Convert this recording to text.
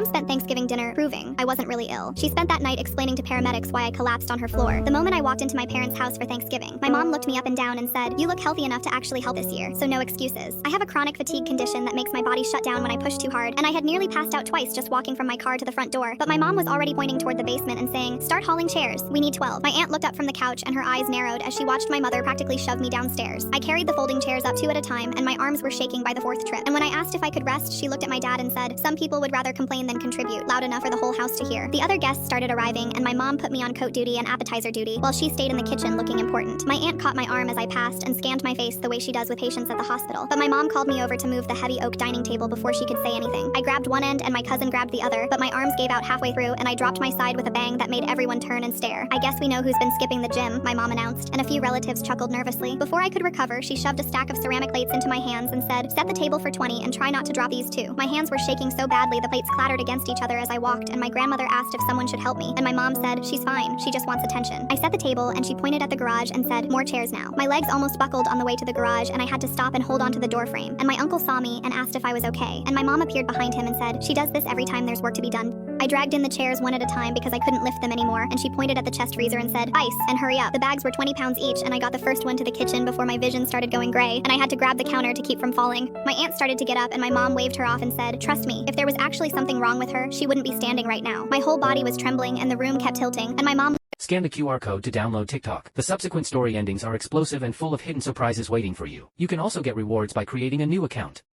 mom spent Thanksgiving dinner proving I wasn't really ill. She spent that night explaining to paramedics why I collapsed on her floor. The moment I walked into my parents' house for Thanksgiving, my mom looked me up and down and said, "You look healthy enough to actually help this year, so no excuses." I have a chronic fatigue condition that makes my body shut down when I push too hard, and I had nearly passed out twice just walking from my car to the front door. But my mom was already pointing toward the basement and saying, "Start hauling chairs. We need 12. My aunt looked up from the couch and her eyes narrowed as she watched my mother practically shove me downstairs. I carried the folding chairs up 2 at a time, and my arms were shaking by the 4th trip. And when I asked if I could rest, she looked at my dad and said, "Some people would rather complain than contribute," loud enough for the whole house to hear. The other guests started arriving, and my mom put me on coat duty and appetizer duty, while she stayed in the kitchen looking important. My aunt caught my arm as I passed and scanned my face the way she does with patients at the hospital. But my mom called me over to move the heavy oak dining table before she could say anything. I grabbed one end and my cousin grabbed the other, but my arms gave out halfway through and I dropped my side with a bang that made everyone turn and stare. "I guess we know who's been skipping the gym," my mom announced, and a few relatives chuckled nervously. Before I could recover, she shoved a stack of ceramic plates into my hands and said, "Set the table for 20 and try not to drop these too." My hands were shaking so badly the plates clattered against each other as I walked, and my grandmother asked if someone should help me, and my mom said, "She's fine, she just wants attention." I set the table and she pointed at the garage and said, "More chairs now." My legs almost buckled on the way to the garage and I had to stop and hold onto the door frame, and my uncle saw me and asked if I was okay, and my mom appeared behind him and said, "She does this every time there's work to be done." I dragged in the chairs one at a time because I couldn't lift them anymore, and she pointed at the chest freezer and said, "Ice, and hurry up." The bags were 20 pounds each, and I got the first one to the kitchen before my vision started going gray, and I had to grab the counter to keep from falling. My aunt started to get up, and my mom waved her off and said, "Trust me, if there was actually something wrong with her, she wouldn't be standing right now." My whole body was trembling, and the room kept tilting, and my mom Scan the QR code to download TikTok. The subsequent story endings are explosive and full of hidden surprises waiting for you. You can also get rewards by creating a new account.